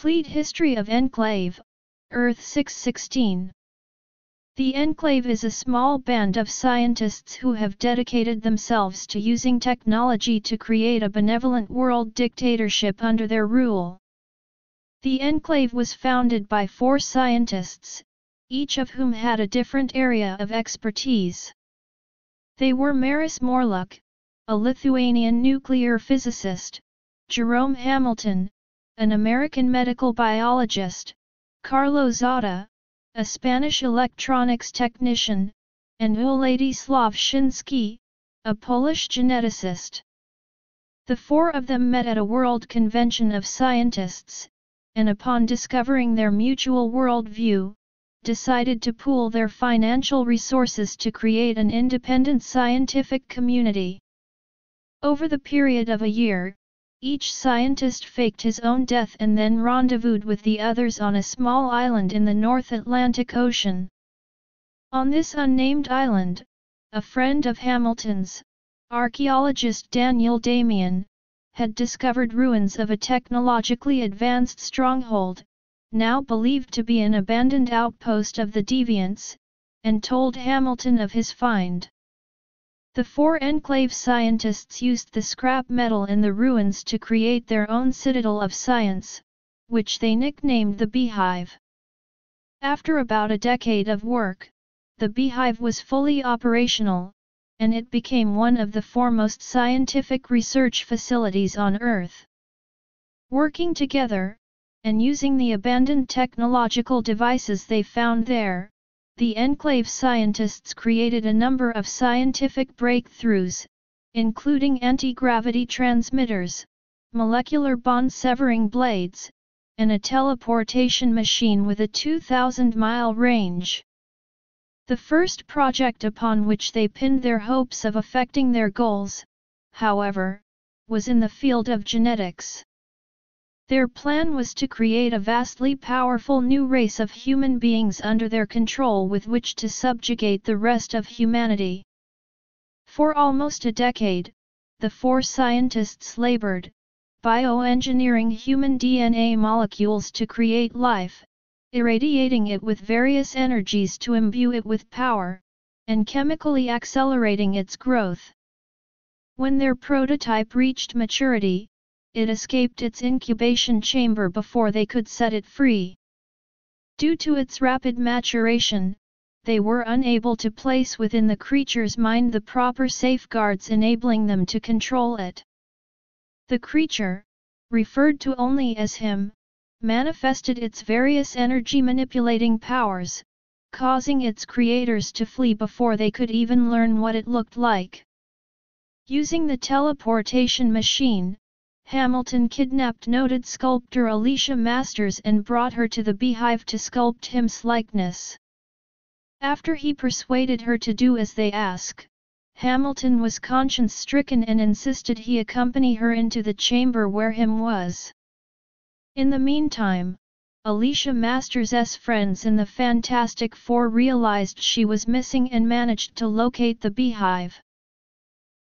Complete History of Enclave, Earth 616. The Enclave is a small band of scientists who have dedicated themselves to using technology to create a benevolent world dictatorship under their rule. The Enclave was founded by 4 scientists, each of whom had a different area of expertise. They were Maris Morlock, a Lithuanian nuclear physicist, Jerome Hamilton, an American medical biologist, Carlo Zotta, a Spanish electronics technician, and Władysław Shinsky, a Polish geneticist. The 4 of them met at a world convention of scientists, and upon discovering their mutual worldview, decided to pool their financial resources to create an independent scientific community. Over the period of a year, each scientist faked his own death and then rendezvoused with the others on a small island in the North Atlantic Ocean. On this unnamed island, a friend of Hamilton's, archaeologist Daniel Damian, had discovered ruins of a technologically advanced stronghold, now believed to be an abandoned outpost of the Deviants, and told Hamilton of his find. The 4 Enclave scientists used the scrap metal in the ruins to create their own citadel of science, which they nicknamed the Beehive. After about a decade of work, the Beehive was fully operational, and it became one of the foremost scientific research facilities on Earth. Working together, and using the abandoned technological devices they found there, the Enclave scientists created a number of scientific breakthroughs, including anti-gravity transmitters, molecular bond-severing blades, and a teleportation machine with a 2,000-mile range. The first project upon which they pinned their hopes of effecting their goals, however, was in the field of genetics. Their plan was to create a vastly powerful new race of human beings under their control with which to subjugate the rest of humanity. For almost a decade, the 4 scientists labored, bioengineering human DNA molecules to create life, irradiating it with various energies to imbue it with power, and chemically accelerating its growth. When their prototype reached maturity, it escaped its incubation chamber before they could set it free. Due to its rapid maturation, they were unable to place within the creature's mind the proper safeguards enabling them to control it. The creature, referred to only as him, manifested its various energy-manipulating powers, causing its creators to flee before they could even learn what it looked like. Using the teleportation machine, Hamilton kidnapped noted sculptor Alicia Masters and brought her to the Beehive to sculpt him's likeness. After he persuaded her to do as they asked, Hamilton was conscience-stricken and insisted he accompany her into the chamber where him was. In the meantime, Alicia Masters' friends in the Fantastic Four realized she was missing and managed to locate the Beehive.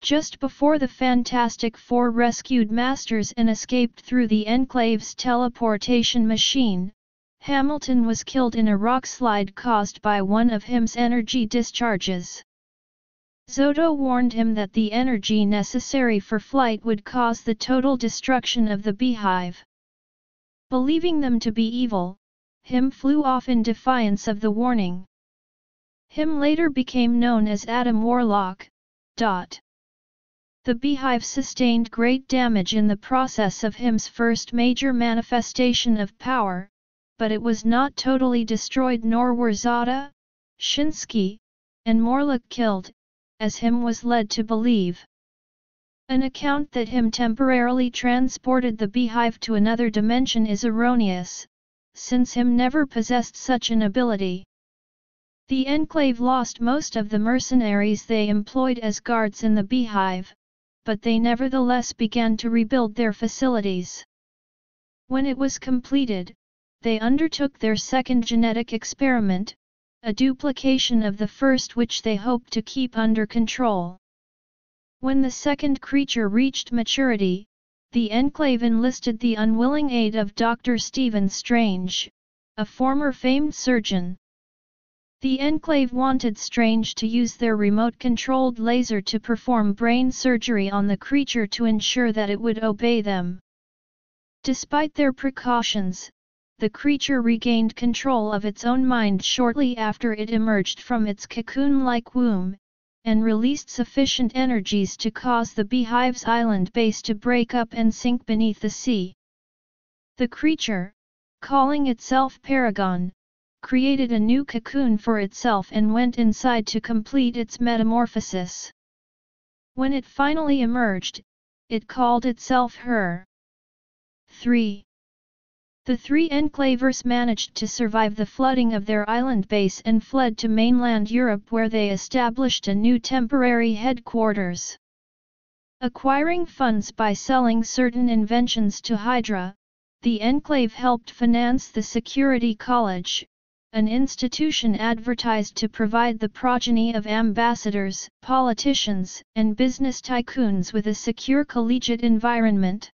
Just before the Fantastic Four rescued Masters and escaped through the Enclave's teleportation machine, Hamilton was killed in a rockslide caused by one of him's energy discharges. Zoto warned him that the energy necessary for flight would cause the total destruction of the Beehive. Believing them to be evil, him flew off in defiance of the warning. Him later became known as Adam Warlock. The Beehive sustained great damage in the process of him's first major manifestation of power, but it was not totally destroyed, nor were Zotta, Shinsky, and Morlock killed, as him was led to believe. An account that him temporarily transported the Beehive to another dimension is erroneous, since him never possessed such an ability. The Enclave lost most of the mercenaries they employed as guards in the Beehive, but they nevertheless began to rebuild their facilities. When it was completed, they undertook their second genetic experiment, a duplication of the first which they hoped to keep under control. When the second creature reached maturity, the Enclave enlisted the unwilling aid of Dr. Stephen Strange, a former famed surgeon. The Enclave wanted Strange to use their remote-controlled laser to perform brain surgery on the creature to ensure that it would obey them. Despite their precautions, the creature regained control of its own mind shortly after it emerged from its cocoon-like womb, and released sufficient energies to cause the beehive's island base to break up and sink beneath the sea. The creature, calling itself Paragon, created a new cocoon for itself and went inside to complete its metamorphosis. When it finally emerged, it called itself Her. 3. The three Enclavers managed to survive the flooding of their island base and fled to mainland Europe, where they established a new temporary headquarters. Acquiring funds by selling certain inventions to Hydra, the Enclave helped finance the Security College, an institution advertised to provide the progeny of ambassadors, politicians, and business tycoons with a secure collegiate environment.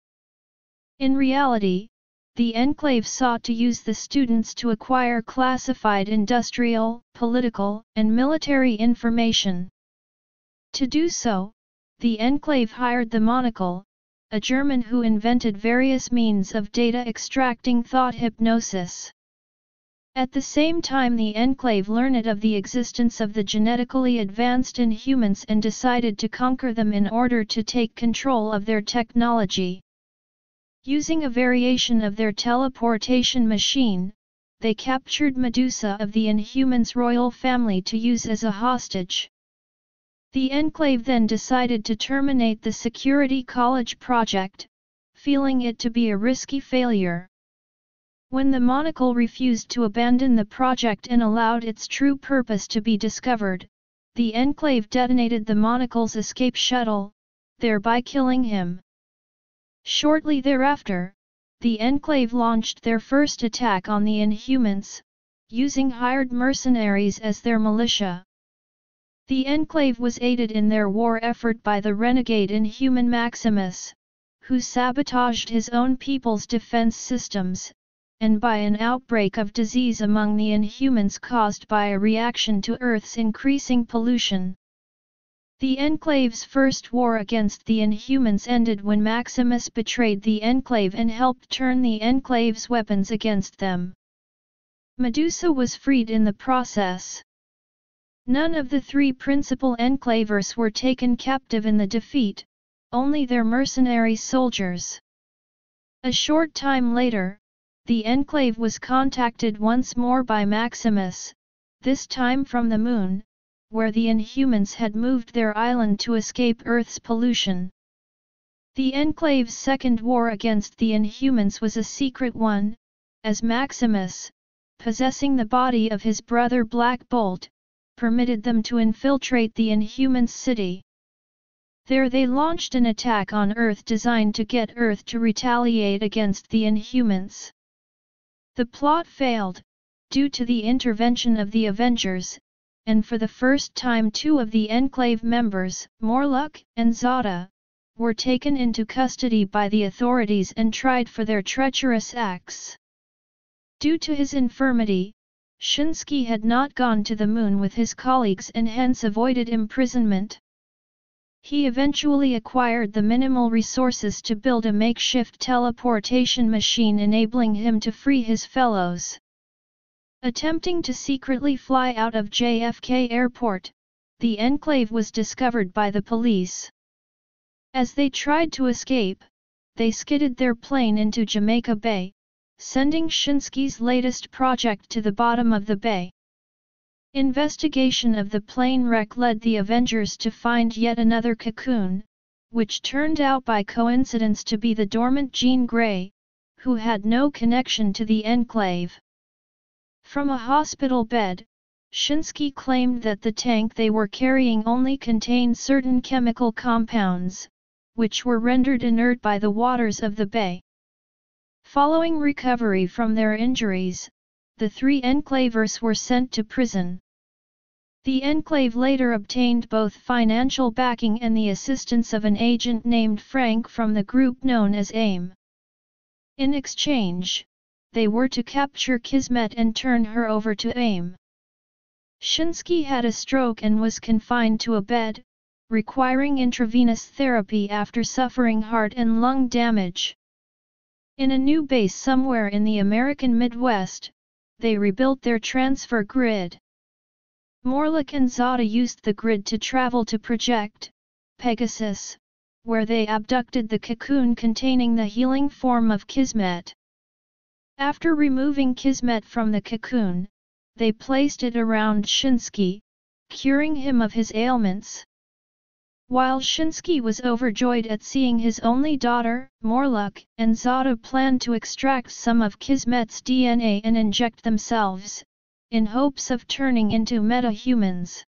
In reality, the Enclave sought to use the students to acquire classified industrial, political, and military information. To do so, the Enclave hired the Monocle, a German who invented various means of data extracting thought hypnosis. At the same time, the Enclave learned of the existence of the genetically advanced Inhumans and decided to conquer them in order to take control of their technology. Using a variation of their teleportation machine, they captured Medusa of the Inhumans' royal family to use as a hostage. The Enclave then decided to terminate the Security College project, feeling it to be a risky failure. When the Monocle refused to abandon the project and allowed its true purpose to be discovered, the Enclave detonated the Monocle's escape shuttle, thereby killing him. Shortly thereafter, the Enclave launched their first attack on the Inhumans, using hired mercenaries as their militia. The Enclave was aided in their war effort by the renegade Inhuman Maximus, who sabotaged his own people's defense systems, and by an outbreak of disease among the Inhumans caused by a reaction to Earth's increasing pollution. The Enclave's first war against the Inhumans ended when Maximus betrayed the Enclave and helped turn the Enclave's weapons against them. Medusa was freed in the process. None of the three principal Enclavers were taken captive in the defeat, only their mercenary soldiers. A short time later, the Enclave was contacted once more by Maximus, this time from the Moon, where the Inhumans had moved their island to escape Earth's pollution. The Enclave's second war against the Inhumans was a secret one, as Maximus, possessing the body of his brother Black Bolt, permitted them to infiltrate the Inhumans' city. There they launched an attack on Earth designed to get Earth to retaliate against the Inhumans. The plot failed, due to the intervention of the Avengers, and for the first time two of the Enclave members, Morlock and Zada, were taken into custody by the authorities and tried for their treacherous acts. Due to his infirmity, Shinsky had not gone to the Moon with his colleagues and hence avoided imprisonment. He eventually acquired the minimal resources to build a makeshift teleportation machine, enabling him to free his fellows. Attempting to secretly fly out of JFK Airport, the Enclave was discovered by the police. As they tried to escape, they skidded their plane into Jamaica Bay, sending Shinsky's latest project to the bottom of the bay. Investigation of the plane wreck led the Avengers to find yet another cocoon, which turned out by coincidence to be the dormant Jean Grey, who had no connection to the Enclave. From a hospital bed, Shinsky claimed that the tank they were carrying only contained certain chemical compounds, which were rendered inert by the waters of the bay. Following recovery from their injuries, the three Enclavers were sent to prison. The Enclave later obtained both financial backing and the assistance of an agent named Frank from the group known as AIM. In exchange, they were to capture Kismet and turn her over to AIM. Shinsky had a stroke and was confined to a bed, requiring intravenous therapy after suffering heart and lung damage. In a new base somewhere in the American Midwest, they rebuilt their transfer grid. Morlock and Zada used the grid to travel to Project Pegasus, where they abducted the cocoon containing the healing form of Kismet. After removing Kismet from the cocoon, they placed it around Shinsky, curing him of his ailments. While Shinsky was overjoyed at seeing his only daughter, Morlock and Zada planned to extract some of Kismet's DNA and inject themselves, in hopes of turning into meta-humans.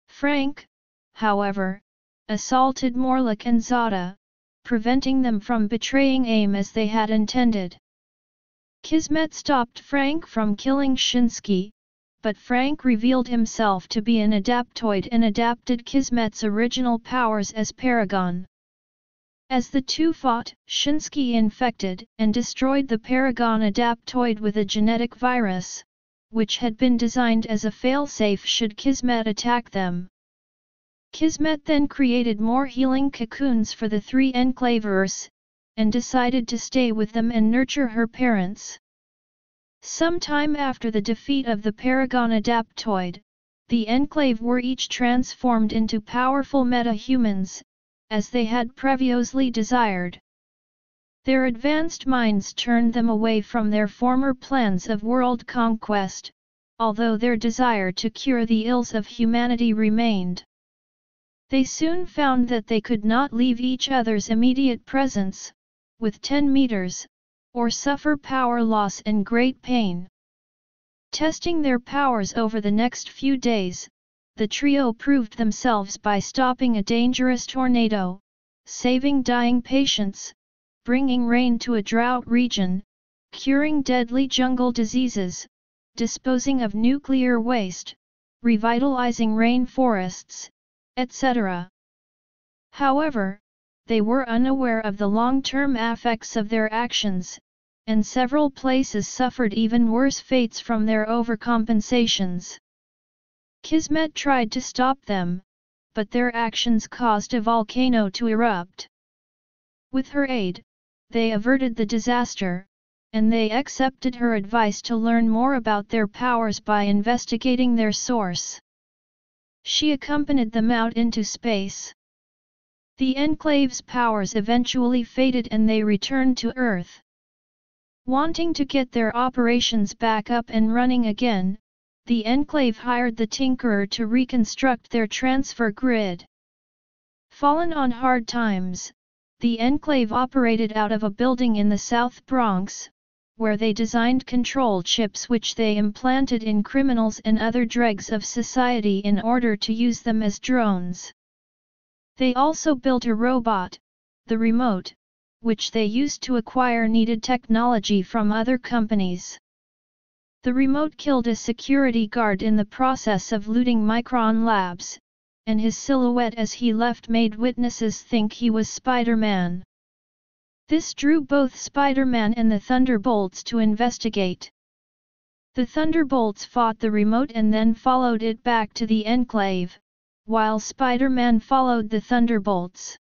Frank, however, assaulted Morlock and Zada, preventing them from betraying AIM as they had intended. Kismet stopped Frank from killing Shinsky, but Frank revealed himself to be an adaptoid and adapted Kismet's original powers as Paragon. As the two fought, Shinsky infected and destroyed the Paragon adaptoid with a genetic virus, which had been designed as a failsafe should Kismet attack them. Kismet then created more healing cocoons for the three Enclavers, and decided to stay with them and nurture her parents. Sometime after the defeat of the Paragon adaptoid, the Enclave were each transformed into powerful meta-humans, as they had previously desired. Their advanced minds turned them away from their former plans of world conquest, although their desire to cure the ills of humanity remained. They soon found that they could not leave each other's immediate presence, with 10 meters, or suffer power loss and great pain. Testing their powers over the next few days, the trio proved themselves by stopping a dangerous tornado, saving dying patients, bringing rain to a drought region, curing deadly jungle diseases, disposing of nuclear waste, revitalizing rainforests, etc. However, they were unaware of the long-term effects of their actions, and several places suffered even worse fates from their overcompensations. Kismet tried to stop them, but their actions caused a volcano to erupt. With her aid, they averted the disaster, and they accepted her advice to learn more about their powers by investigating their source. She accompanied them out into space. The Enclave's powers eventually faded and they returned to Earth. Wanting to get their operations back up and running again, the Enclave hired the Tinkerer to reconstruct their transfer grid. Fallen on hard times, the Enclave operated out of a building in the South Bronx, where they designed control chips which they implanted in criminals and other dregs of society in order to use them as drones. They also built a robot, the Remote, which they used to acquire needed technology from other companies. The Remote killed a security guard in the process of looting Micron Labs, and his silhouette as he left made witnesses think he was Spider-Man. This drew both Spider-Man and the Thunderbolts to investigate. The Thunderbolts fought the Remote and then followed it back to the Enclave, while Spider-Man followed the Thunderbolts.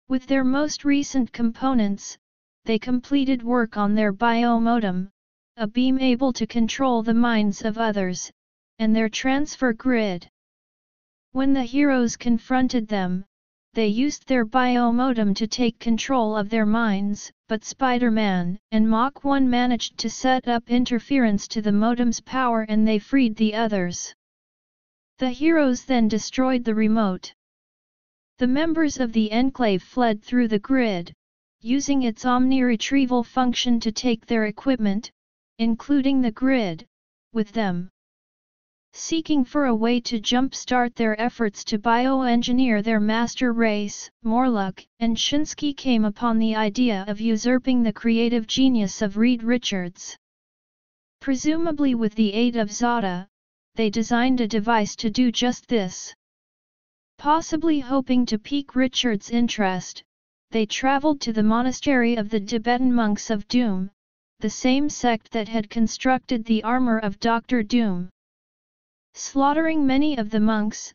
With their most recent components, they completed work on their biomodem, a beam able to control the minds of others, and their transfer grid. When the heroes confronted them, they used their biomodem to take control of their minds, but Spider-Man and Mach 1 managed to set up interference to the modem's power and they freed the others. The heroes then destroyed the Remote. The members of the Enclave fled through the grid, using its omni-retrieval function to take their equipment, including the grid, with them. Seeking for a way to jump-start their efforts to bioengineer their master race, Morlock and Shinsky came upon the idea of usurping the creative genius of Reed Richards. Presumably with the aid of Zada, they designed a device to do just this. Possibly hoping to pique Richard's interest, they traveled to the monastery of the Tibetan monks of Doom, the same sect that had constructed the armor of Dr. Doom. Slaughtering many of the monks,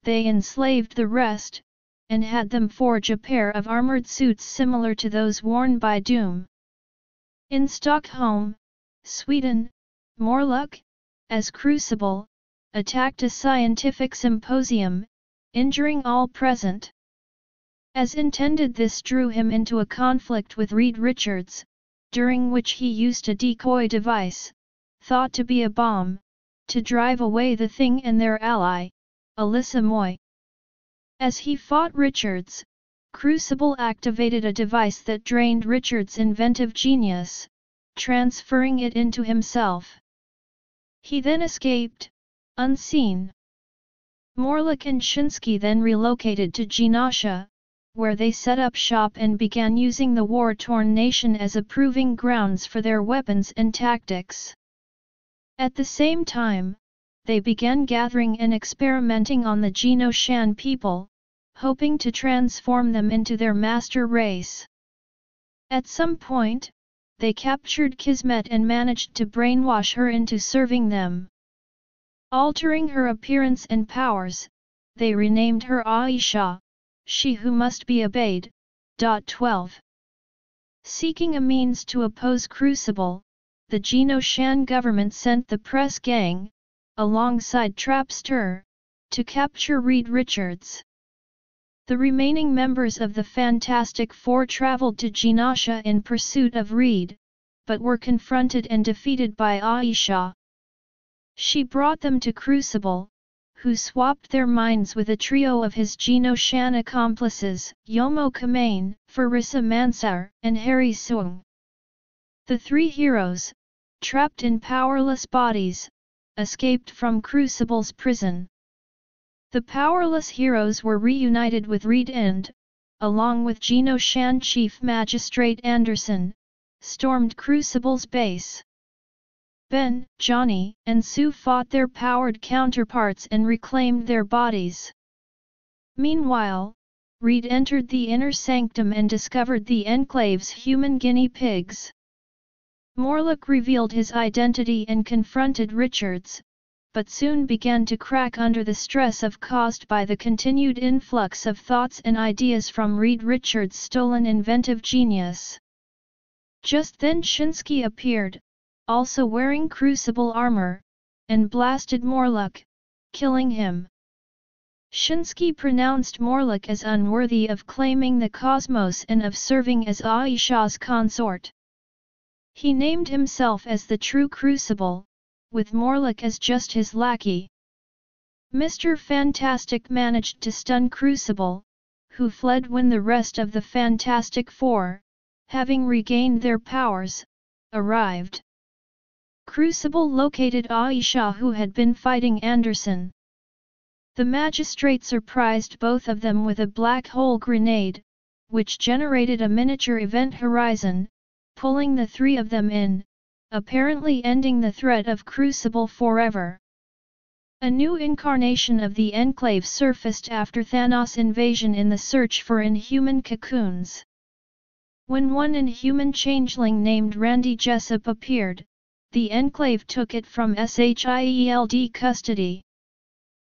they enslaved the rest, and had them forge a pair of armored suits similar to those worn by Doom. In Stockholm, Sweden, Morlock, as Crucible, attacked a scientific symposium, injuring all present. As intended, this drew him into a conflict with Reed Richards, during which he used a decoy device, thought to be a bomb, to drive away the Thing and their ally, Alyssa Moy. As he fought Richards, Crucible activated a device that drained Richards' inventive genius, transferring it into himself. He then escaped, unseen. Morlock and Shinsky then relocated to Genosha, where they set up shop and began using the war-torn nation as a proving grounds for their weapons and tactics. At the same time, they began gathering and experimenting on the Genoshan people, hoping to transform them into their master race. At some point, they captured Kismet and managed to brainwash her into serving them. Altering her appearance and powers, they renamed her Aisha, she who must be obeyed. 12. Seeking a means to oppose Crucible, the Genoshan government sent the press gang, alongside Trapster, to capture Reed Richards. The remaining members of the Fantastic Four traveled to Genosha in pursuit of Reed, but were confronted and defeated by Aisha. She brought them to Crucible, who swapped their minds with a trio of his Genoshan accomplices, Yomo Kamane, Farissa Mansar, and Harry Sung. The three heroes, trapped in powerless bodies, escaped from Crucible's prison. The powerless heroes were reunited with Reed and, along with Genoshan Chief Magistrate Anderson, stormed Crucible's base. Ben, Johnny, and Sue fought their powered counterparts and reclaimed their bodies. Meanwhile, Reed entered the inner sanctum and discovered the Enclave's human guinea pigs. Morlock revealed his identity and confronted Richards, but soon began to crack under the stress caused by the continued influx of thoughts and ideas from Reed Richards' stolen inventive genius. Just then Shinsky appeared, also wearing Crucible armor, and blasted Morlock, killing him. Shinsky pronounced Morlock as unworthy of claiming the cosmos and of serving as Aisha's consort. He named himself as the true Crucible, with Morlock as just his lackey. Mr. Fantastic managed to stun Crucible, who fled when the rest of the Fantastic Four, having regained their powers, arrived. Crucible located Aisha, who had been fighting Anderson. The magistrate surprised both of them with a black hole grenade, which generated a miniature event horizon, pulling the three of them in, apparently ending the threat of Crucible forever. A new incarnation of the Enclave surfaced after Thanos' invasion in the search for inhuman cocoons. When one inhuman changeling named Randy Jessup appeared, the Enclave took it from SHIELD custody.